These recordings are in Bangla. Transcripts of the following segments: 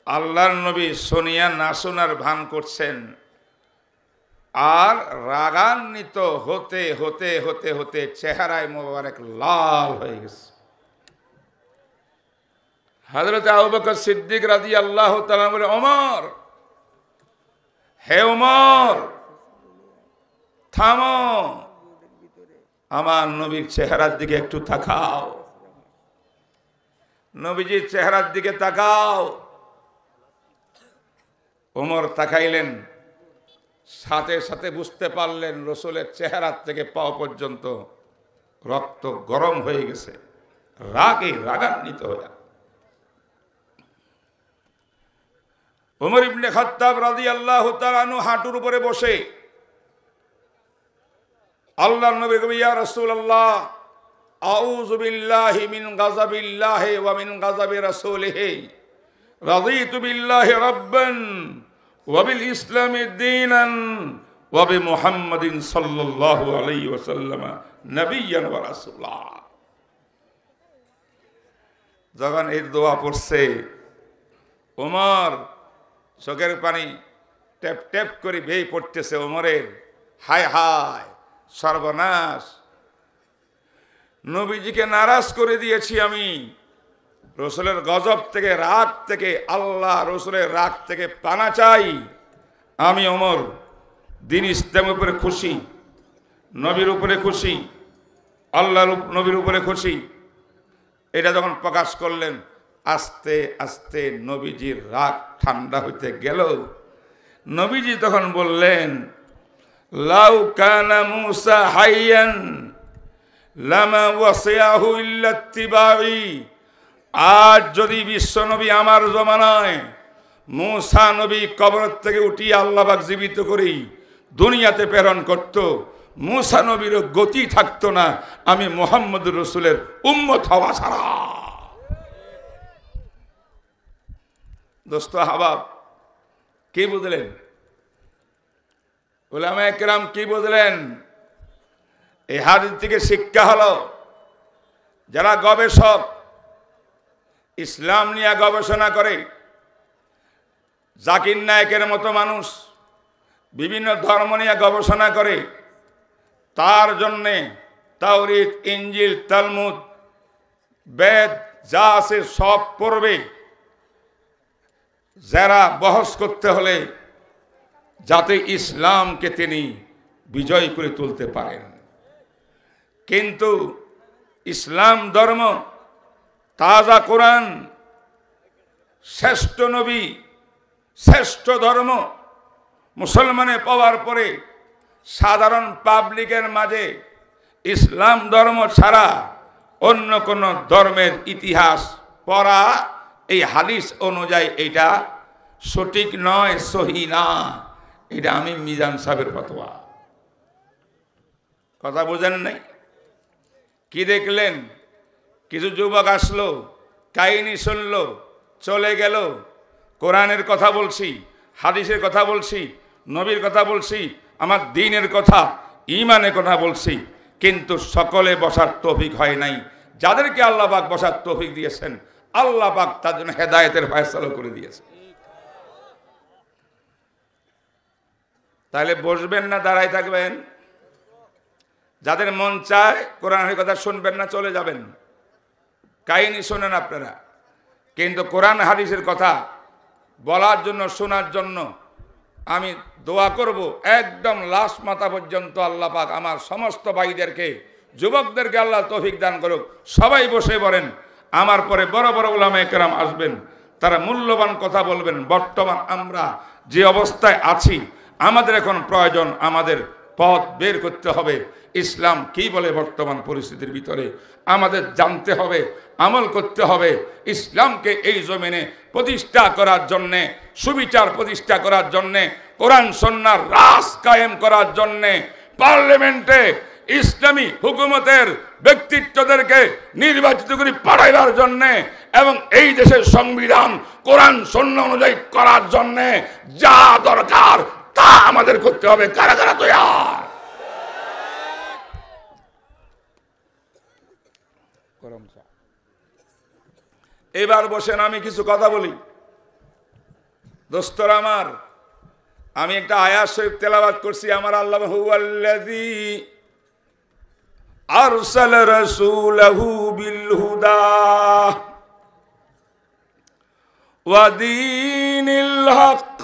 আল্লাহর নবী সোনিয়া না শোনার ভান করছেন, আর রাগান্বিত হতে হতে হতে হতে চেহারায় মোবারক লাল হয়ে গেছে। হযরত আবু বকর সিদ্দিক রাদিয়াল্লাহু তাআলা বলে, ওমর, হে ওমর, থামো, আমার নবীর চেহারার দিকে একটু তাকাও, নবীজির চেহারার দিকে তাকাও। ওমর তাকাইলেন, সাথে সাথে বুঝতে পারলেন রসুলের চেহারার থেকে পাও পর্যন্ত রক্ত গরম হয়ে গেছে, রাগে রাগান্বিত হয়ে। ওমর ইবনে খাত্তাব রাদিয়াল্লাহু তাআলা আনহু হাঁটুর উপরে বসে আল্লাহর নবী কবি, ইয়া রাসূলুল্লাহ, আউযু বিল্লাহি মিন গাযাবিল্লাহি ওয়া মিন গাযাবি রাসূলিহি, রাযীতু বিল্লাহি রাব্বান ওয়া বিল ইসলামি দীনান ওয়া বি মুহাম্মাদিন সাল্লাল্লাহু আলাইহি ওয়াসাল্লাম নবিয়্যান ওয়া রাসূলা। যখন এই দোয়া পড়ছে, ওমর চোখের পানি টেপ টেপ করে বেয়ে পড়তেছে ওমরের। হায় হায়, সর্বনাশ, নবীজিকে নারাজ করে দিয়েছি আমি। রসুলের গজব থেকে, রাগ থেকে, আল্লাহ রসুলের রাগ থেকে পানা চাই। আমি ওমর দিন ইসলামের উপরে খুশি, নবীর উপরে খুশি, আল্লাহর নবীর উপরে খুশি। এটা যখন প্রকাশ করলেন, আস্তে আস্তে নবীজির রাগ ঠান্ডা হইতে গেল। নবীজি তখন বললেন, লাউ কানা মূসা হাইয়ান লামা ওয়াসিয়াহু ইল্লা ইত্তিবাই। আজ যদি বিশ্ব নবী আমার জমানায় মূসা নবী কবর থেকে উঠিয়ে আল্লাহ পাক জীবিত করি দুনিয়াতে প্রেরণ করত, মূসা নবীর গতি থাকতো না আমি মুহাম্মদ রাসূলের উম্মত হওয়া ছাড়া। দোস্ত আহবাব, কি বুঝলেন? উলামায়ে কেরাম কি বুঝলেন? এই হাদিস থেকে শিক্ষা হলো, যারা গবেষক, ইসলাম নিয়ে গবেষণা করে, জাকির নায়েকের মতো মানুষ বিভিন্ন ধর্ম নিয়ে গবেষণা করে, তার জন্যে তাওরীত, ইনজিল, তালমুদ, বেদ যা আছে সব পড়বে, যারা বহস করতে হলে যাতে ইসলামকে তিনি বিজয় করে তুলতে পারেন। কিন্তু ইসলাম ধর্ম, তাজা কোরআন, শ্রেষ্ঠ নবী, শ্রেষ্ঠ ধর্ম মুসলমানে পাওয়ার পরে সাধারণ পাবলিকের মাঝে ইসলাম ধর্ম ছাড়া অন্য কোন ধর্মের ইতিহাস পড়া এই হাদিস অনুযায়ী এটা সঠিক নয়, সহি না। এটা আমি মিজান সাহেবের ফতোয়া। কথা বোঝেন নাই? কি দেখলেন? কিছু যুবক আসলো, কাহিনী শুনলো, চলে গেল। কোরআনের কথা বলছি, হাদিসের কথা বলছি, নবীর কথা বলছি, আমার দ্বীনের কথা, ঈমানের কথা বলছি, কিন্তু সকলে বসার তৌফিক হয় নাই। যাদেরকে আল্লাহ পাক বসার তৌফিক দিয়েছেন, আল্লাহ পাক তার জন্য হেদায়েতের ফয়সালা করে দিয়েছে। তাহলে বসবেন না দাঁড়ায় থাকবেন? যাদের মন চায় কোরআনের কথা শুনবেন না, চলে যাবেন, কাহিনী শোনেন আপনারা। কিন্তু কোরআন হাদিসের কথা বলার জন্য, শোনার জন্য আমি দোয়া করব, একদম লাশ মাথা পর্যন্ত আল্লাহ পাক আমার সমস্ত ভাইদেরকে, যুবকদেরকে আল্লাহ তৌফিক দান করুক। সবাই বসে পড়েন, আমার পরে বড় বড় উলামায়ে কেরাম আসবেন, তারা মূল্যবান কথা বলবেন। বর্তমান আমরা যে অবস্থায় আছি, আমাদের এখন প্রয়োজন, আমাদের পথ বের করতে হবে। ইসলাম কি বলে বর্তমান পরিস্থিতির ভিতরে আমাদের জানতে হবে, আমল করতে হবে। ইসলামকে এই জমিনে প্রতিষ্ঠা করার জন্যে, সুবিচার প্রতিষ্ঠা করার জন্যে, কোরআন সুন্নাহর রাজ কায়েম করার জন্যে পার্লামেন্টে ইসলামী হুকুমতের ব্যক্তিত্বদেরকে নির্বাচিত করে পাঠাইবার জন্যে এবং এই দেশের সংবিধান কোরআন সুন্নাহ অনুযায়ী করার জন্যে যা দরকার তা আমাদের করতে হবে। কারা কারা তৈয়ার? এবার বসেন, আমি কিছু কথা বলি। দোস্তরা আমার, আমি একটা আয়াত শরীফ তেলাওয়াত করছি। আমার আল্লাহ হুয়াল্লাযী আরসালা রাসূলাহু বিল হুদা ওয়া দীনিল হক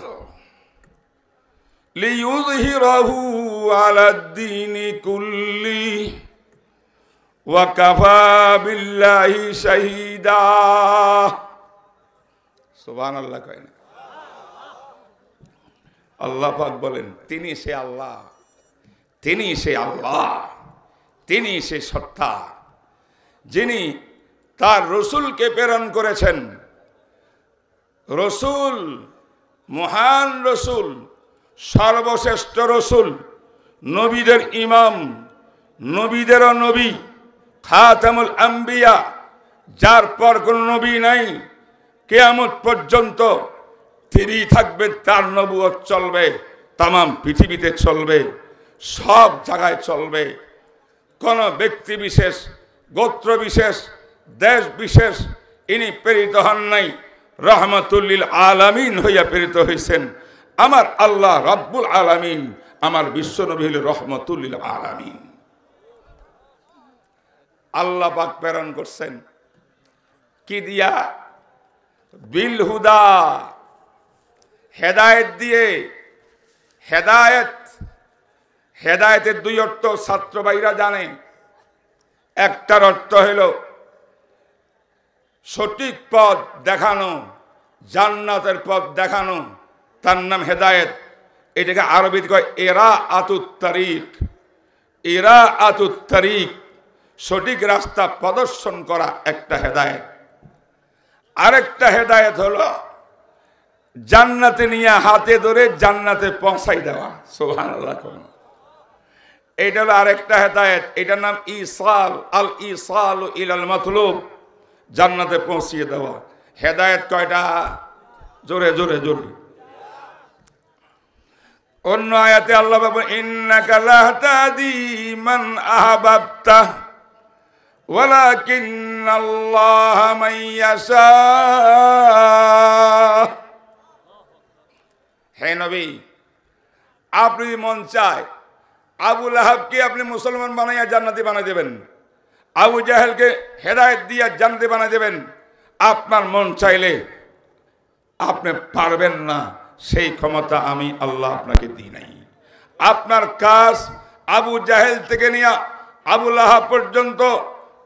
লিইয়ুযহিরাহু আলাদ-দীনি কুল্লি ওয়া কাফা বিল্লাহি শাহীদা। সুবহানাল্লাহ কয় না? আল্লাহ পাক বলেন তিনি সে আল্লাহ, তিনি সে আল্লাহ, তিনি সে সত্তা, যিনি তার রসুলকে প্রেরণ করেছেন। রসুল, মহান রসুল, সর্বশ্রেষ্ঠ রসুল, নবীদের ইমাম, নবীদেরও নবী, খাতামুল আম্বিয়া, যার পর কোন নবী নাই, কিয়ামত পর্যন্ত তিনি থাকবেন, তার নবুয়ত চলবে, তামাম পৃথিবীতে চলবে, সব জায়গায় চলবে। কোন ব্যক্তি বিশেষ, গোত্র বিশেষ, দেশ বিশেষ ইনি প্রেরিত হন নাই, রহমাতুল লিল আলামিন হইয়া প্রেরিত হয়েছেন। আমার আল্লাহ রব্বুল আলামিন, আমার বিশ্ব নবী হইল রহমাতুল লিল আলামিন। আল্লাহ পাক প্রেরণ করছেন কি দিয়া? বিল হুদা, হেদায়েত দিয়ে। হেদায়েত, হেদায়েতের দুই অর্থ ছাত্র ভাইরা জানে। একটার অর্থ হইল সঠিক পথ দেখানো, জান্নাতের পথ দেখানো, তার নাম হেদায়েত। এটাকে আরবিতে কয় এরা আতুত তারিক। এরা আতুত তারিক, সঠিক রাস্তা প্রদর্শন করা একটা হেদায়েত। আরেকটা হেদায়েত হলো জান্নাতে নিয়ে হাতে ধরে জান্নাতে পৌঁছাই দেওয়া। সুবহানাল্লাহ। এইটা হলো আরেকটা হেদায়েত। এটার নাম ইসাল, আল ইসাল ইলাল মাতলুব, জান্নাতে পৌঁছিয়ে দেওয়া। হেদায়েত কয়টা? জোরে জোরে জোরে। অন্য আয়াতে আল্লাহ বলেন ইন্নাকা লাহতাদি মান আহবাবতা ওয়ালাকিন্নাল্লাহা মান ইয়াশা। হে নবী, আপনি মন চায় আবু লাহাবকে আপনি মুসলমান বানাইয়া জান্নাতি বানাই দেবেন, আবু জাহেলকে হেদায়েত দিয়া জান্নাতি বানাই দেবেন। আপনার মন চাইলে আপনি পারবেন না, সেই ক্ষমতা আমি আল্লাহ আপনাকে দিই নাই। আপনার কাজ আবু জাহেল থেকে নিয়ে আবু লাহাব পর্যন্ত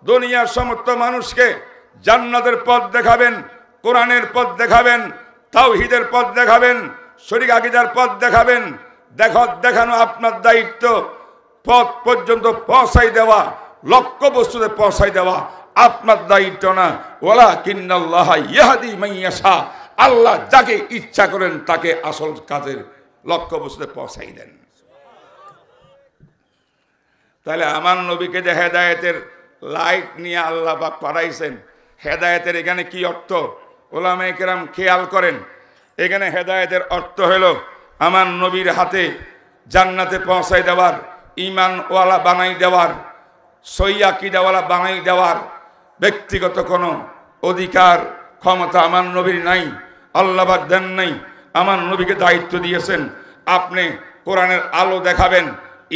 দুনিয়ার সমস্ত মানুষকে জান্নাতের পথ দেখাবেন, কোরআনের পথ দেখাবেন, তাওহীদের পথ দেখাবেন, শরীক আকীদার পথ দেখাবেন। দেখানো আপনার দায়িত্ব। পথ পর্যন্ত পৌঁছাই দেওয়া, লক্ষ্য বস্তুতে পৌঁছাই দেওয়া আপনার দায়িত্ব না। ওয়ালাকিন্নাল্লাহা ইয়াহদি মান ইয়াশা, আল্লাহ যাকে ইচ্ছা করেন তাকে আসল কাজের লক্ষ্য বস্তুতে পৌঁছাই দেন। তাহলে আমার নবীকে যে হেদায়েতের লাইট নিয়ে আল্লাহ পাক পাঠাইছেন, হেদায়েতের এখানে কি অর্থ? ওলামায়ে কেরাম খেয়াল করেন। এখানে হেদায়েতের অর্থ হলো আমার নবীর হাতে জান্নাতে পৌঁছাই দেওয়ার, ঈমানওয়ালা বানাই দেওয়ার, সহিহ আকীদাওয়ালা বানাই দেওয়ার ব্যক্তিগত কোনো অধিকার ক্ষমতা আমার নবীর নাই, আল্লাহ পাক দেন নাই। আমার নবীকে দায়িত্ব দিয়েছেন, আপনি কোরআনের আলো দেখাবেন,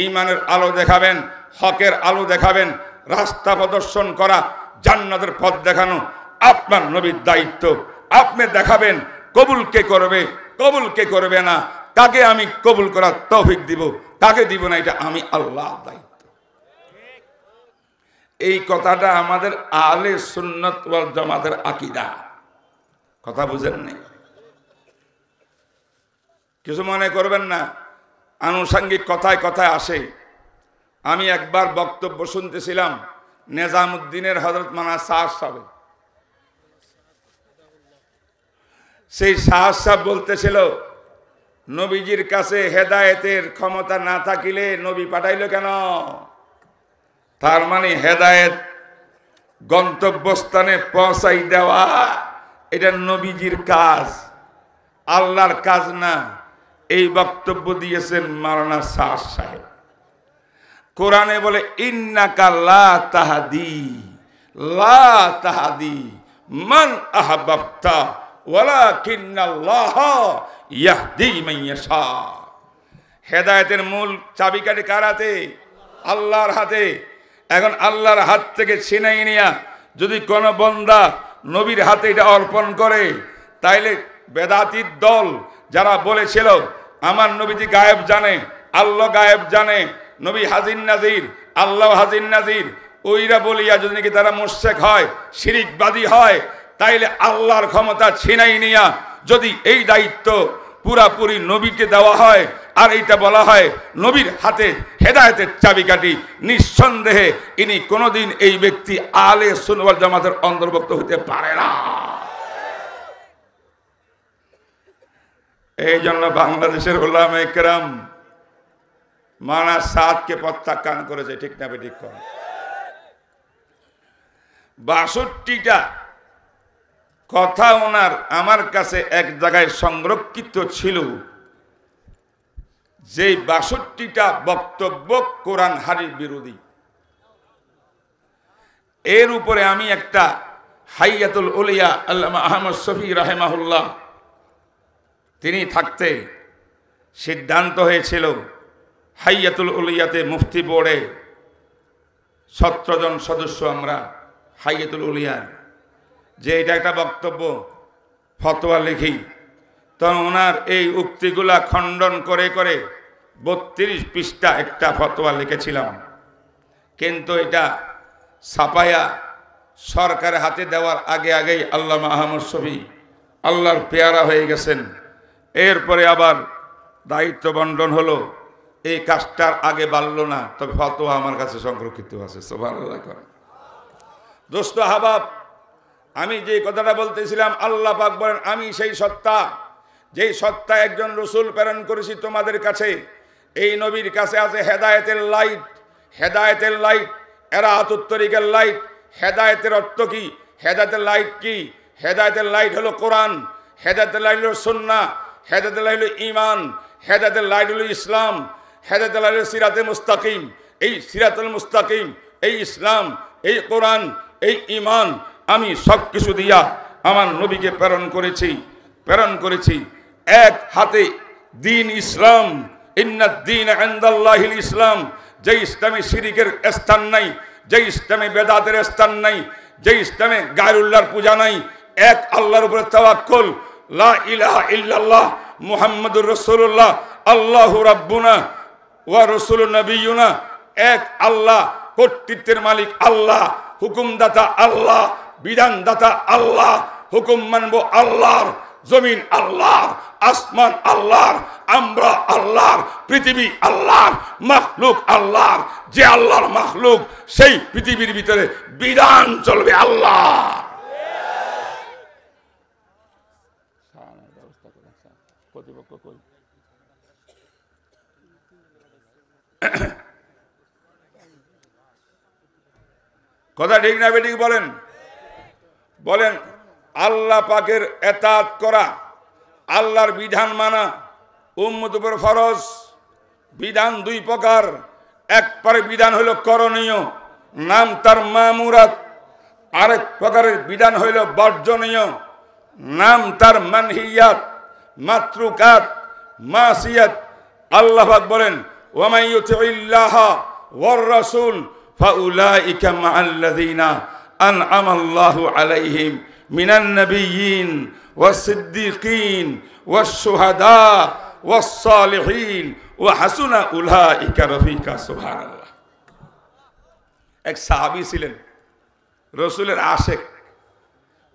ঈমানের আলো দেখাবেন, হকের আলো দেখাবেন, রাস্তা প্রদর্শন করা, জান্নাতের পথ দেখানো আপনার নবীর দায়িত্ব। আপনি দেখাবেন কবুল কে করবে, কবুল কে করবে না, কাকে আমি কবুল করার তৌফিক দিব, কাকে দিব না, এটা আমি আল্লাহ দায়িত্ব। এই কথাটা আমাদের আহলে সুন্নাত ওয়াল জামাতের আকীদা। কথা বুঝেন নাই? কিছু মনে করবেন না, আনুষঙ্গিক কথায় কথায় আসে। আমি একবার বক্তব্য শুনতেছিলাম নিজামউদ্দিনের হযরত মাওলানা সাহেব সাহেব। সেই সাহেব সাহেব বলতেছিল নবীজির কাছে হেদায়েতের ক্ষমতা না থাকিলে নবী পাঠাইল কেন? তার মানে হেদায়েত গন্তব্যস্থানে পৌঁছাই দেওয়া এটা নবীজির কাজ, আল্লাহর কাজ না। এই বক্তব্য দিয়েছেন মাওলানা সাহেব সাহেব। কোরআনে বলে ইন্নাকা লা তাহদি মান আহবাবতা ওয়ালাকিন্নাল্লাহ ইয়াহদি মান ইয়াশা। হেদায়েতের মূল চাবিকাঠি কার হাতে? আল্লাহর হাতে। এখন আল্লাহর হাত থেকে ছিনাই নিয়া যদি কোনো বান্দা নবীর হাতে এটা অর্পণ করে, তাইলে বেদাতির দল যারা বলেছিল আমার নবীজি গায়েব জানে, আল্লাহ গায়েব জানে, নবী হাজির নাজির, আল্লাহ হাজির নাজির, ওইরা বলিয়া যদি নাকি তারা মুশরিক হয়, শিরিকবাদী হয়, তাইলে আল্লাহর ক্ষমতা ছিনাই নিয়া যদি এই দায়িত্ব পুরাপুরি নবীকে দেওয়া হয় আর এইটা বলা হয় নবীর হাতে হেদায়েতের চাবিকাঠি, নিঃসন্দেহে ইনি কোনোদিন এই ব্যক্তি আলে সুন্নাত ওয়াল জামাতের অন্তর্ভুক্ত হতে পারে না। এই জন্য বাংলাদেশের উলামায়ে কেরাম মানা সাদকে প্রত্যাখ্যান করেছে, ঠিক না ঠিক কর। ৬২টা কথা ওনার আমার কাছে এক জায়গায় সংরক্ষিত ছিল, যে ৬২টা বক্তব্য কোরআন হাদিস বিরোধী। এর উপরে আমি একটা হাইয়াতুল উলিয়া আল্লামা আহমদ শফি রাহিমাহুল্লাহ তিনি থাকতে সিদ্ধান্ত হয়েছিল হাইয়াতুল উলিয়াতে মুফতি বোর্ডে ১৭ জন সদস্য আমরা হাইয়াতুল উলিয়ার, যে এটা একটা বক্তব্য ফতোয়া লিখি। তো ওনার এই উক্তিগুলা খণ্ডন করে করে ৩২ পৃষ্ঠা একটা ফতোয়া লিখেছিলাম, কিন্তু এটা ছাপায়া সরকারের হাতে দেওয়ার আগে আগেই আল্লামা আহমদ শফি আল্লাহর পেয়ারা হয়ে গেছেন। এরপরে আবার দায়িত্ব বন্টন হলো, এই কাজটার আগে বাড়ল না, তবে ফতোয়া আমার কাছে সংরক্ষিত আছে। সুবহানাল্লাহ করে দোস্ত হাবাব, আমি যে কথাটা বলতেছিলাম, আল্লাহ পাক বলেন আমি সেই সত্তা, যেই সত্তা একজন রসুল প্রেরণ করেছি তোমাদের কাছে। এই নবীর কাছে আছে হেদায়েতের লাইট, হেদায়েতের লাইট, এরাতুত তরিকার লাইট। হেদায়েতের অর্থ কি? হেদায়েতের লাইট কি? হেদায়েতের লাইট হলো কোরআন, হেদায়েতের লাইট হলো সুন্নাহ, হেদায়েতের লাইট হলো ঈমান, হেদায়েতের লাইট হলো ইসলাম, হেদায়েতের লাইট হলো সিরাতে মুস্তাকিম। এই সিরাতুল মুস্তাকিম, এই ইসলাম, এই কোরআন, এই ঈমান আমি সব কিছু দিয়া আমার নবীকে প্রেরণ করেছি। এক হাতে দ্বীন ইসলাম, ইন্নাদ দীন ইনদাল্লাহিল ইসলাম। যে ইসলামে শিরিকের স্থান নাই, যে ইসলামে বেদাতের স্থান নাই, যে ইসলামে গায়রুল্লাহর পূজা নাই, এক আল্লাহর উপরে তাওয়াক্কুল, লা ইলাহা ইল্লাল্লাহ মুহাম্মাদুর রাসূলুল্লাহ, আল্লাহু রাব্বুনা ওয়া রাসূলুন নাবিয়ুনা। এক আল্লাহ, কর্তৃত্বের মালিক আল্লাহ, হুকুমদাতা আল্লাহ, বিধানদাতা আল্লাহ, হুকুম মানব আল্লাহর, জমিন আল্লাহর, আসমান আল্লাহর, আমরা আল্লাহর, পৃথিবী আল্লাহর, মাখলুক আল্লাহর। যে আল্লাহর মাখলুক, সেই পৃথিবীর ভিতরে বিধান চলবে আল্লাহ। কথা ঠিক না বেঠিক বলেন? বলেন আল্লাহ পাকের এতাত করা, আল্লাহর বিধান মানা উম্মত উপর ফরজ। বিধান দুই প্রকার, এক প্রকারের বিধান হইল করণীয়, নাম তার মামুরাত। আরেক প্রকারের বিধান হইল বর্জনীয়, নাম তার মানহিয়াত, মাতরুকাত, মাসিয়াত। আল্লাহ পাক বলেন ওয়া ইউতিইল্লাহ ওয়ার রাসূল ফাউলাইকা মাআল্লাযীনা আনআমাল্লাহু আলাইহিম মিনান নাবিয়্যিন ওয়াস-সিদ্দীকিন ওয়াশ-শুহাদা ওয়াস-সালিহিন ওয়া হাসুনা উলাইকা রফিকা। সুবহানাল্লাহ। এক সাহাবী ছিলেন রাসূলের আশিক,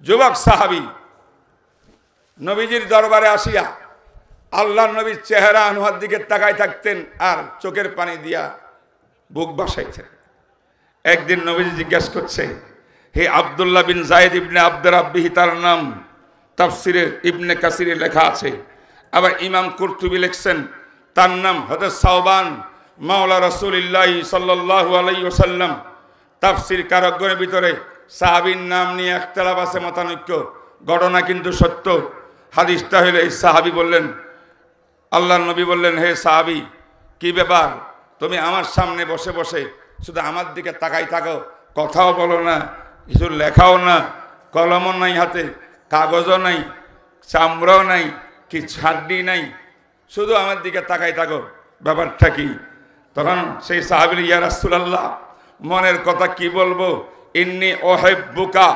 যুবক সাহাবী, নবীজির দরবারে আসিয়া আল্লাহর নবীর চেহারা আনহার দিকে তাকায় থাকতেন আর চোখের পানি দিয়া বুক বাসাইতেন। একদিন নবীজি জিজ্ঞাসা করছে, হে আব্দুল্লাহ বিন যায়েদ ইবনে আব্দ রাব্বিহি, তার নাম তাফসিরে ইবনে কাসিরে লেখা আছে, আবার ইমাম কুরতুবী লিখছেন তার নাম হযরত সাওবান মাওলা রাসূলুল্লাহ সাল্লাল্লাহু আলাইহি ওয়াসাল্লাম। তাফসির কারকগণের ভিতরে সাহাবীর নাম নিয়ে ইখতিলাফ আছে, মতানৈক্য। ঘটনা কিন্তু সত্য। হাদিসটা হলো এই সাহাবী বললেন, আল্লাহর নবী বললেন, হে সাহাবী, কি ব্যাপার, তুমি আমার সামনে বসে বসে শুধু আমার দিকে তাকাই থাকো, কথাও বলো না, কিছু লেখাও না, কলমও নাই হাতে, কাগজও নাই, চামড়াও নাই, কি ছাড্ডি নাই, শুধু আমার দিকে তাকাই থাকো, ব্যাপারটা কি? তখন সেই সাহাবী ইয়া রাসূলুল্লাহ, মনের কথা কি বলবো, ইন্নী উহিব্বুকা,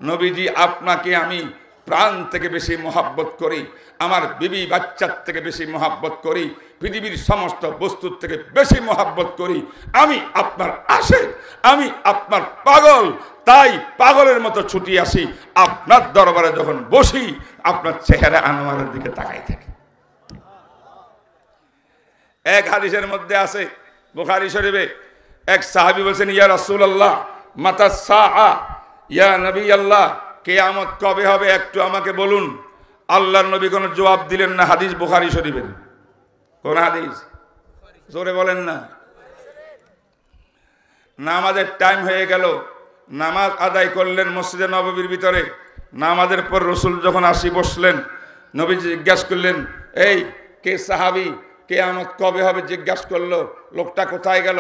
নবীজি আপনাকে আমি প্রাণ থেকে বেশি মহাব্বত করি, আমার বিবি বাচ্চার থেকে বেশি মহাব্বত করি, পৃথিবীর সমস্ত বস্তুর থেকে বেশি মহাব্বত করি, আমি আপনার আশিক, আমি আপনার পাগল, তাই পাগলের মতো ছুটি আসি আপনার দরবারে, যখন বসি আপনার চেহারা আনোয়ারের দিকে তাকাই থাকি। এক হাদিসের মধ্যে আছে বুখারী শরীফে, এক সাহাবী বলেছেন, ইয়া রাসূলুল্লাহ মাতা সাআ, ইয়া নবী আল্লাহ, কিয়ামত কবে হবে একটু আমাকে বলুন। আল্লাহর নবী কোনো জবাব দিলেন না। হাদিস বুখারী শরীফের। কোন হাদিস? জোরে বলেন না। নামাজের টাইম হয়ে গেল, নামাজ আদায় করলেন মসজিদে নববীর ভিতরে। নামাজের পর রাসূল যখন আসি বসলেন, নবী জিজ্ঞাসা করলেন, এই কে সাহাবী, কিয়ামত কবে হবে জিজ্ঞাসা করলো। লোকটা কোথায় গেল?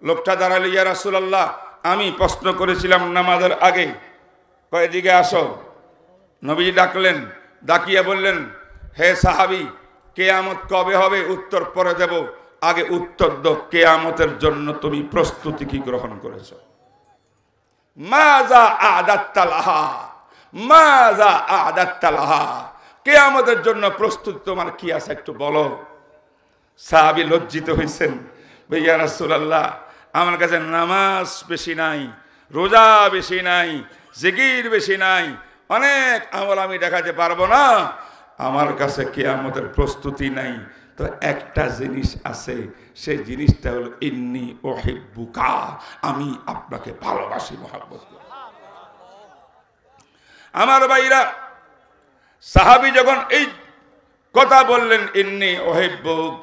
লোকটা দাঁড়ালো, ইয়া রাসূলুল্লাহ আমি প্রশ্ন করেছিলাম নামাজের আগে, কয়দিকে আসো। নবীজি ডাকলেন, ডাকিয়ে বললেন, হে সাহাবী, কিয়ামত কবে হবে উত্তর পরে দেব, আগে উত্তর দাও, কিয়ামতের জন্য তুমি প্রস্তুতি কি গ্রহণ করেছো? মাযা আ'দাত্তা লাহা, মাযা আ'দাত্তা লাহা, কিয়ামতের জন্য প্রস্তুতি তোমার কি আছে একটু বলো। সাহাবী লজ্জিত হয়েছেন, ইয়া রাসূলুল্লাহ আমার কাছে নামাজ বেশি নাই, রোজা বেশি নাই, জিকির বেশি নাই, অনেক আমল আমি দেখাতে পারবো না, আমার কাছে কিয়ামতের প্রস্তুতি নাই। তো একটা জিনিস আছে, সেই জিনিসটা হলো ইন্নী উহিব্বুকা, আমি আপনাকে ভালোবাসি, মহব্বত করি। আমার ভাইরা, সাহাবী যখন এই কথা বললেন ইন্নী উহিব্বুক,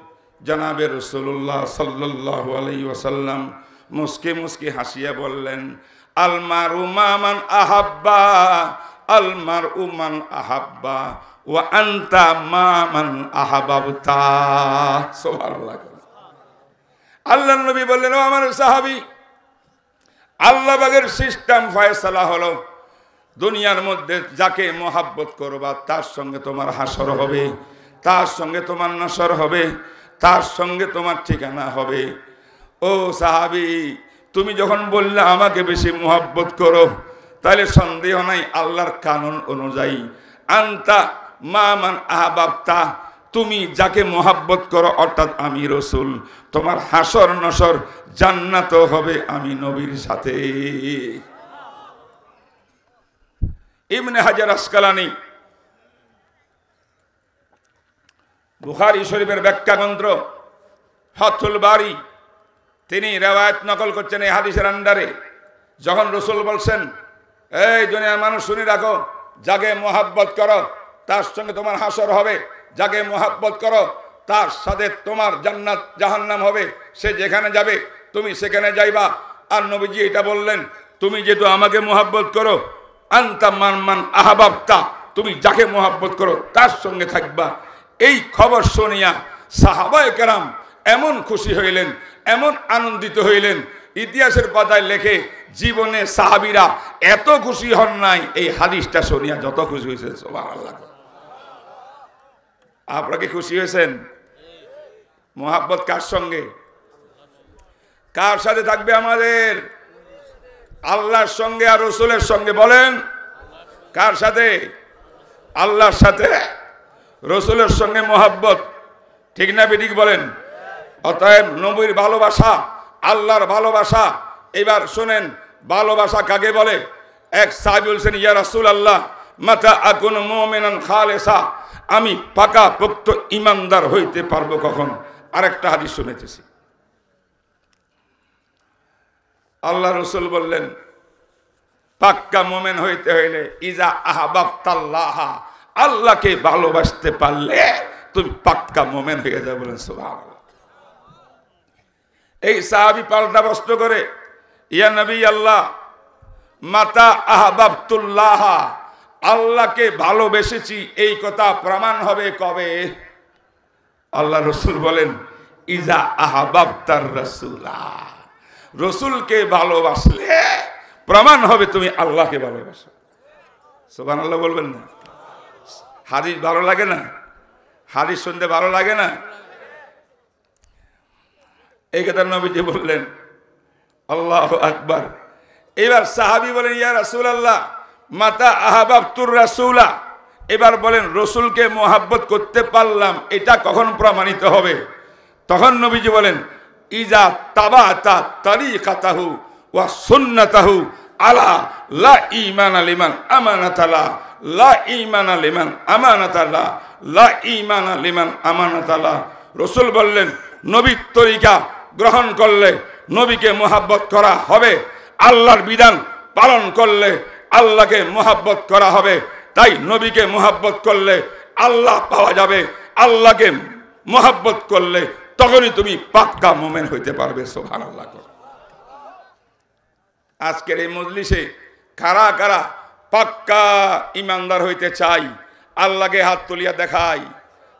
জনাবে রাসূলুল্লাহ সাল্লাল্লাহু আলাইহি ওয়াসাল্লাম মুস্কি মুস্কি হাসিয়া বললেন, আল মারু মান আহাব্বা, আল মারু মান আহাব্বা ওয়া আনতা মান আহাবাবতা। সুবহানাল্লাহ। আল্লাহর নবী বললেন, ও আমার সাহাবী, আল্লাহ পাকের সিস্টেম ফয়সালা হলো, দুনিয়ার মধ্যে যাকে মহাব্বত করবা তার সঙ্গে তোমার হাসর হবে, তার সঙ্গে তোমার নসর হবে, তার সঙ্গে তোমার ঠিকানা হবে। ও সাহাবী, তুমি যখন বললে আমাকে বেশি মহব্বত করো, তাহলে সন্দেহ নাই আল্লাহর কানুন অনুযায়ী আনতা মান আহবাবতা, তুমি যাকে মহব্বত করো অর্থাৎ আমি রাসূল, তোমার হাসর নসর জান্নাত হবে আমি নবীর সাথে। ইবনে হাজার আসকালানী বুখারী শরীফের ব্যাখ্যা গ্রন্থ ফাথুল বারী, তিনি রিওয়ায়াত নকল করছেন এই হাদিসের আন্ডারে। যখন রাসূল বলছেন, এই দুনিয়ার মানুষ শুনে রাখো, যাকে মহব্বত করো তার সঙ্গে তোমার হাসর হবে, যাকে মহব্বত করো তার সাথে তোমার জান্নাত জাহান্নাম হবে, সে যেখানে যাবে তুমি সেখানে যাইবা। আর নবীজি এটা বললেন, তুমি যেহেতু আমাকে মহব্বত করো, আনতা মান আহবাবতা, তুমি যাকে মহব্বত করো তার সঙ্গে থাকবা। এই খবর শুনিয়া সাহাবায়ে কেরাম এমন খুশি হইলেন, এমন আনন্দিত হইলেন, ইতিহাসের পাতায় লেখে জীবনে সাহাবীরা এত খুশি হন নাই এই হাদিসটা শুনিয়া যত খুশি হয়েছেন। সুবহানাল্লাহ। আপনারা কি খুশি হয়েছেন? মহব্বত কার সঙ্গে, কার সাথে থাকবে আমাদের? আল্লাহর সঙ্গে আর রাসূলের সঙ্গে। বলেন কার সাথে? আল্লাহর সাথে, রাসূলের সঙ্গে মহব্বত, ঠিক না বেঠিক বলেন? অতএব নবীর ভালোবাসা, আল্লাহর ভালোবাসা। এবার শুনেন ভালোবাসা কাকে বলে। এক সাহাবী বলছেন, ইয়া রাসূলুল্লাহ মাতা আকুনু মুমিনান খালিসা, আমি পাকা পোক্ত ইমানদার হইতে পারবো কখন? আরেকটা হাদিস শুনেতেছি, আল্লাহ রাসূল বললেন, পাক্কা মুমিন হইতে হইলে ইজা আহবাবতাল্লাহ, আল্লাহকে ভালোবাসতে পারলে তুমি পাক্কা মুমিন হয়ে যাবে। বলেন সুবহানাল্লাহ। এই সাহাবী পাল্টা প্রশ্ন করে, ইয়া নবী আল্লাহ মাতা আহবাবতুল্লাহ, আল্লাহকে ভালোবেসেছি এই কথা প্রমাণ হবে কবে? আল্লাহ রাসূল বলেন, ইজা আহবাবতার রাসূলা, রাসূলকে ভালোবাসলে প্রমাণ হবে তুমি আল্লাহকে ভালোবাসো। সুবহানাল্লাহ বলবেন না? হাদিস ভালো লাগে না? হাদিস শুনতে ভালো লাগে না? এই কথা নবীজি বললেন। আল্লাহু আকবার। এবার সাহাবী বলেন, ইয়া রাসূলুল্লাহ মাতা আহাবাবতুর রাসূলা, এবার বলেন রসুলকে মোহাব্বত করতে পারলাম এটা কখন প্রমাণিত হবে? তখন নবীজি বলেন, ইজা তাবাতা তারিকাতাহু ওয়া সুন্নাতাহু আলা লা ঈমানা লিমান আমানাতালা, লা ঈমানা লিমান আমানাতালা, লা ঈমানা লিমান আমানাতালা। রসুল বললেন নবীর তরিকা গ্রহণ করলে নবীকে মোহাব্বত করা হবে, আল্লাহর বিধান পালন করলে আল্লাহকে মোহাব্বত করা হবে। তাই নবীকে মোহাব্বত করলে আল্লাহ পাওয়া যাবে, আল্লাহকে মোহাব্বত করলে তখনই তুমি পাক্কা মুমিন হইতে পারবে। সুবহানাল্লাহ। আজকের এই মজলিসে কারা কারা পাক্কা ইমানদার হইতে চাই? আল্লাহকে হাত তুলিয়া দেখাই।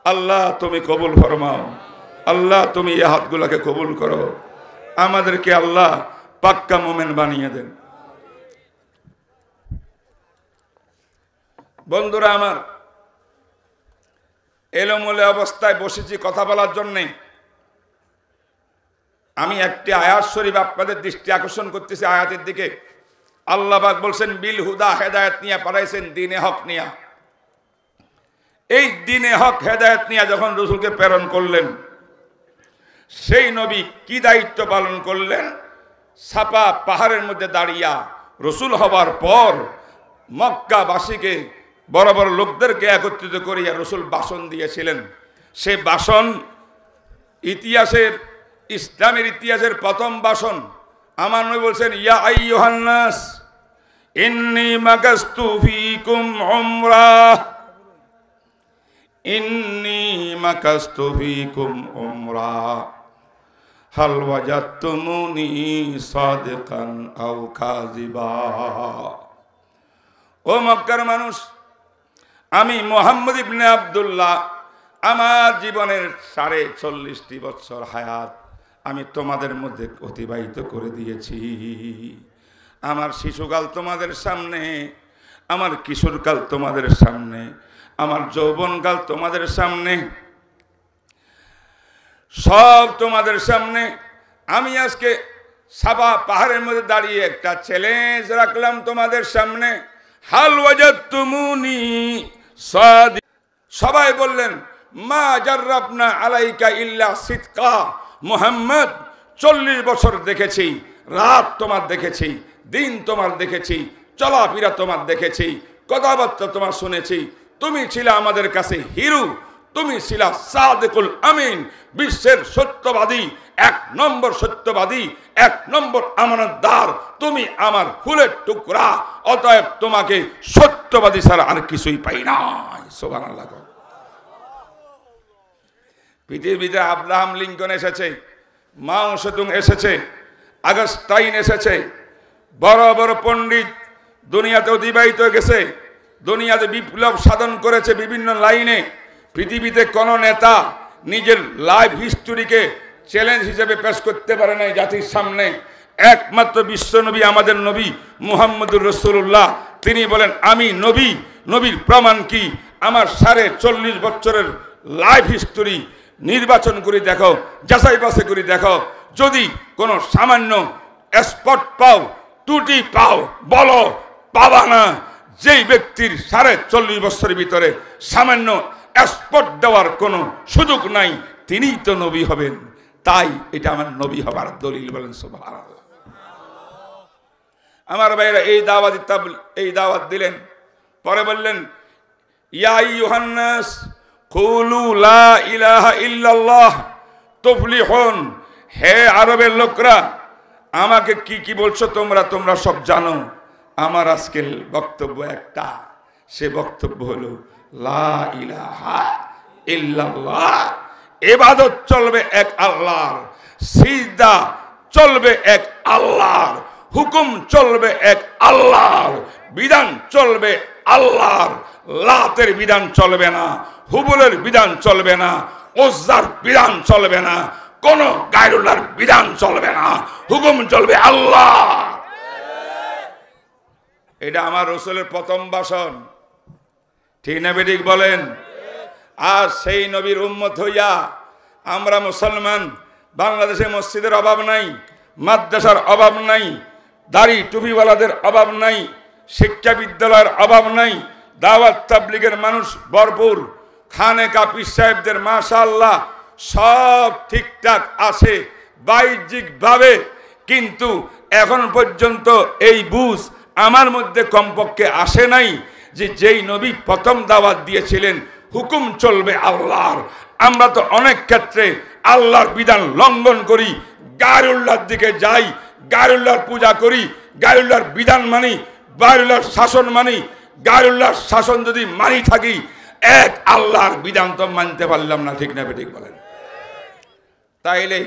আল্লাহ তুমি কবুল ফরমাও, আল্লাহ তুমি এই হাতগুলোকে কবুল করো, আমাদেরকে আল্লাহ পাক্কা মুমিন বানিয়ে দেন। বন্ধুরা আমার, এলোমেলো অবস্থায় বসেছি কথা বলার জন্যে। আমি একটি আয়াত শরীফ আপনাদের দৃষ্টি আকর্ষণ করতেছি। আয়াতের দিকে আল্লাহ পাক বলছেন বিল হুদা, হেদায়েত নিয়ে পাঠাইছেন দ্বীনে হক নিয়া। এই দ্বীনে হক হেদায়েত নিয়ে যখন রসুলকে প্রেরণ করলেন, সেই নবী কি দায়িত্ব পালন করলেন? সাপা পাহাড়ের মধ্যে দাঁড়িয়া রসুল হবার পর মক্কাবাসীকে, বড় বড় লোকদেরকে একত্রিত করিয়া রসুল ভাষণ দিয়েছিলেন। সে ভাষণ ইতিহাসের, ইসলামের ইতিহাসের প্রথম ভাষণ। আমার নবী বলছেন, ইয়া আইয়ুহান নাস ইন্নী মাকাস্তু ফীকুম উমরা, ইন্নী মাকাস্তু ফীকুম উমরা হাল ওয়াজাদতুমুনি সাদিকান আও কাযিবা। ও মক্কার মানুষ, আমি মুহাম্মদ ইবনে আব্দুল্লাহ আমার জীবনের ৪৫ বছর হায়াত আমি তোমাদের মধ্যে অতিবাহিত করে দিয়েছি। আমার শিশুকাল তোমাদের সামনে, আমার কিশোরকাল তোমাদের সামনে, আমার যৌবনকাল তোমাদের সামনে, সব তোমাদের সামনে। আমি আজকে সাবা পাহাড়ের মধ্যে দাঁড়িয়ে একটা চ্যালেঞ্জ রাখলাম তোমাদের সামনে। হাল ওয়াজাদতুমুনি সাদি, সবাই বললেন মা জাররাবনা আলাইকা ইল্লা সিদকা। মুহাম্মদ ৪০ বছর দেখেছি, রাত তোমার দেখেছি, দিন তোমার দেখেছি, চলাফেরা তোমার দেখেছি, কথাবার্তা তোমার শুনেছি। তুমি ছিলে আমাদের কাছে হিরো, তুমি ছিলা সাদিকুল আমিন, বিশ্বের সত্যবাদী, ১ নম্বর সত্যবাদী, ১ নম্বর আমানতদার। তুমি আমার ফুলের টুকরা, অতএব তোমাকে সত্যবাদী ছাড়া আর কিছুই পাই নাই। সুবহানাল্লাহ। পৃথিবীতে আব্রাহাম লিঙ্কন এসেছে, মাও সেতুং এসেছে, আগস্টাইন এসেছে, বড় বড় পণ্ডিত দুনিয়াতে অতিবাহিত গেছে, দুনিয়াতে বিপ্লব সাধন করেছে বিভিন্ন লাইনে। পৃথিবীতে কোন নেতা নিজের লাইফ হিস্টোরিকে চ্যালেঞ্জ হিসেবে পেশ করতে পারে নাই জাতির সামনে। একমাত্র বিশ্বনবী আমাদের নবী মুহাম্মদুর রাসূলুল্লাহ, তিনি বলেন আমি নবী। নবীর প্রমাণ কি? আমার ৪৫ বছরের লাইফ হিস্টোরি নির্বাচন করে দেখো, যাচাই বাছাই করে দেখো। যদি কোনো সামান্য স্পট পাও, ত্রুটি পাও, বলো পাবা না। যেই ব্যক্তির ৪৫ বছরের ভিতরে সামান্য স্পট দেওয়ার কোনো সুযোগ নাই, তিনিই তো নবী হবেন। তাই এটা আমার নবী হবার দলিল। বলেন সুবহানাল্লাহ। আমার ভাইরা এই দাওয়াত দিলেন, পরে বললেন ইয়া আইয়ুহান নাস কুলু লা ইলাহা ইল্লাল্লাহ তুফলিহুন। হে আরবের লোকরা, আমাকে কি কি বলছো তোমরা সব জানো। আমার আজকের বক্তব্য একটা, সে বক্তব্য হলো লা ইলাহা ইল্লাল্লাহ। ইবাদত চলবে এক আল্লাহর, সিজদা চলবে এক আল্লাহর, হুকুম চলবে এক আল্লাহর, বিধান চলবে আল্লাহর। লাতের বিধান চলবে না, হুবলের বিধান চলবে না, উজ্জার বিধান চলবে না, কোন গায়রুল্লাহর বিধান চলবে না, হুকুম চলবে আল্লাহ। এটা আমার রাসূলের প্রথম ভাষণ। ঠিক না বেঠিক বলেন? আর সেই নবীর উম্মত হইয়া আমরা মুসলমান, বাংলাদেশে মসজিদের অভাব নাই, মাদ্রাসার অভাব নাই, দাড়ি টুপিওয়ালাদের অভাব নাই, শিক্ষা বিদ্যালয়ের অভাব নাই, দাওয়াত তাবলীগের মানুষ ভরপুর, খানেকা পীর সাহেবদের মাশাআল্লাহ সব ঠিকঠাক আছে বাহ্যিকভাবে। কিন্তু এখন পর্যন্ত এই বুঝ আমার মধ্যে কমপক্ষে আসে নাই যে যেই নবী প্রথম দাওয়াত দিয়েছিলেন হুকুম চলবে আল্লাহর। আমরা তো অনেক ক্ষেত্রে আল্লাহর বিধান লঙ্ঘন করি, গায়রুল্লাহর দিকে যাই, গায়রুল্লাহর পূজা করি, গায়রুল্লাহর বিধান মানি, গায়রুল্লাহর শাসন মানি। গায়রুল্লাহর শাসন যদি মানি থাকি, এক আল্লাহর বিধান তো মানতে পারলাম না। ঠিক না বেঠিক বলেন? তাইলে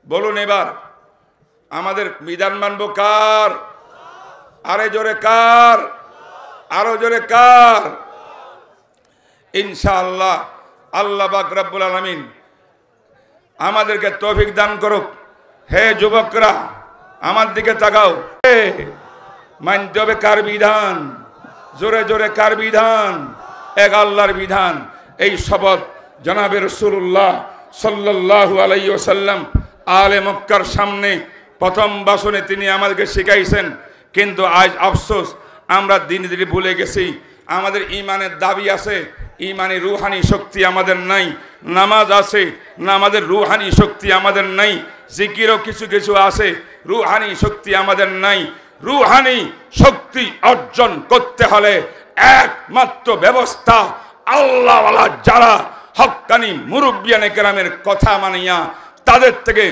বলুন এবার আমাদের বিধান মানবো কার? আরে জোরে কার? আরো জোরে কার? ইনশাআল্লাহ আল্লাহ পাক রব্বুল আলামিন আমাদেরকে তৌফিক দান করুক। হে যুবকরা আমার দিকে তাকাও, মানতে হবে কার বিধান? জোরে জোরে কার বিধান? এক আল্লাহর বিধান। এই শপথ জনাবে রাসূলুল্লাহ সাল্লাল্লাহু আলাইহি ওয়াসাল্লাম আলে মক্কার সামনে প্রথম ভাষণে তিনি আমাদেরকে শিখাইছেন। কিন্তু আজ আফসোস আমরা দিনে দিনে ভুলে গেছি। আমাদের ইমানের দাবি আছে, ইমানি রুহানি শক্তি আমাদের নাই। নামাজ আছে, নামাজের রুহানি শক্তি আমাদের নাই। জিকিরও কিছু কিছু আছে, রুহানি শক্তি আমাদের নাই। রুহানি শক্তি অর্জন করতে হলে একমাত্র ব্যবস্থা আল্লাহওয়ালা যারা হক্কানি মুরব্বিয়ানে কেরামের কথা মানিয়া তাদের থেকে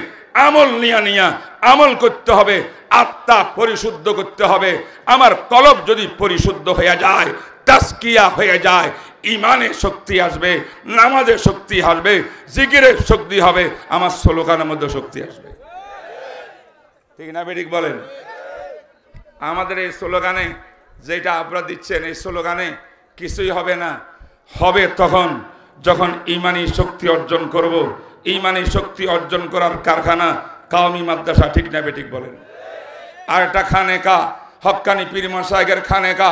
আমল নিয়া আমল করতে হবে, আত্মা পরিশুদ্ধ করতে হবে। আমার কলব যদি পরিশুদ্ধ হয়ে যায়, তাজকিয়া হয়ে যায়, ইমানের শক্তি আসবে, নামাজের শক্তি আসবে, জিকিরের শক্তি হবে, আমার স্লোগানের মধ্যে শক্তি আসবে। ঠিক না বেঠিক বলেন? আমাদের এই স্লোগানে যেটা আপনারা দিচ্ছেন, এই স্লোগানে কিছুই হবে না। হবে তখন যখন ইমানি শক্তি অর্জন করব। ইমানি শক্তি অর্জন করার কারখানা কাওমি মাদ্রাসা। ঠিক না বেঠিক বলেন? আর একটা খানেকা, হক্কানি পীর মাশায়েখের খানেকা।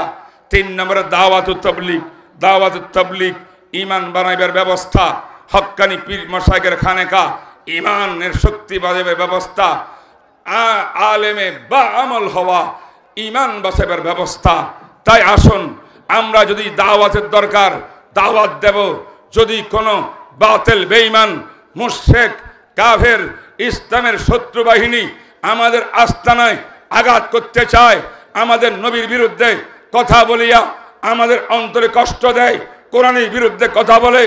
3 নম্বরে দাওয়াতুত তাবলীগ। দাওয়াতুত তাবলীগ ইমান বানাইবার ব্যবস্থা। হক্কানি পীর মাশায়েখের খানেকা ইমানের শক্তি বাড়াইবার ব্যবস্থা। আলেমে বা আমল হওয়া, ইমান বাঁচাবার ব্যবস্থা। তাই আসুন আমরা যদি দাওয়াতের দরকার দাওয়াত দেব। যদি কোনো বাতিল বেঈমান মুশরিক কাফের ইসলামের শত্রু বাহিনী আমাদের আস্তানায় আঘাত করতে চায়, আমাদের নবীর বিরুদ্ধে কথা বলিয়া আমাদের অন্তরে কষ্ট দেয়, কোরআনের বিরুদ্ধে কথা বলে,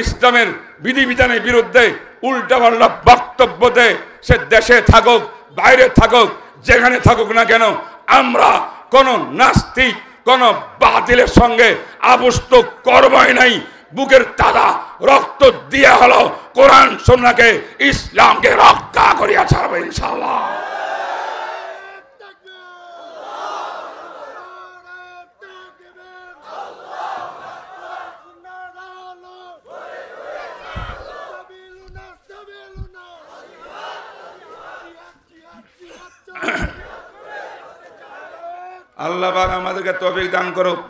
ইসলামের বিধিবিধানের বিরুদ্ধে উল্টাপাল্টা বক্তব্য দেয়, সে দেশে থাকুক বাইরে থাকুক যেখানে থাকুক না কেন, আমরা কোন নাস্তিক কোন বাতিলের সঙ্গে আপোষ তো করবই নাই। বুকের তাজা রক্ত দিয়ে হলো কোরআন সুন্নাহকে ইসলামকে রক্ষা করিয়া ছাড়বো ইনশাআল্লাহ। আল্লাহ পাক আমাদেরকে তৌফিক দান করুক।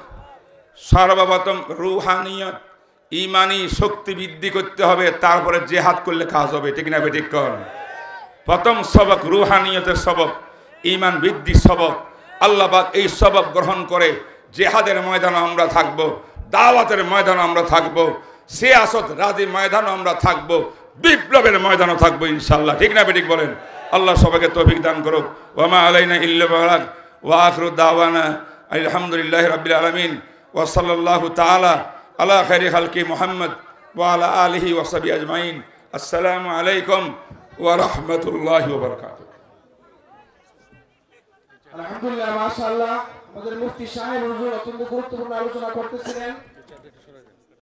সর্বপ্রথম রুহানিয়ত ইমানি শক্তি বৃদ্ধি করতে হবে, তারপরে জিহাদ করলে কাজ হবে। ঠিক না বেঠিক কর? প্রথম সবক রুহানিয়তের সবক, ইমান বৃদ্ধির সবক। আল্লাহ পাক এই সবক গ্রহণ করে জিহাদের ময়দানে আমরা থাকব, দাওয়াতের ময়দানে আমরা থাকব, সিয়াসত রাজি ময়দানে আমরা থাকব, বিপ্লবের ময়দানে থাকবো ইনশাআল্লাহ। ঠিক না বেঠিক বলেন? আল্লাহ সবাইকে তৌফিক দান করুক। ওয়া মা আলাইনা ইল্লা বালাগ ওয়া আখিরু দাওয়ানা আলহামদুলিল্লাহি রাব্বিল আলামিন ওয়া সাল্লাল্লাহু তাআলা আলা খাইরি খালকি মুহাম্মদ ওয়া আলা আলিহি ওয়া সাহবিহি আজমাইন। আসসালামু আলাইকুম ওয়া রাহমাতুল্লাহি ওয়া বারাকাতুহু। আলহামদুলিল্লাহ, মাশাআল্লাহ। আমাদের মুফতি সাহেব হুজুর অত্যন্ত গুরুত্বপূর্ণ আলোচনা করতেছিলেন।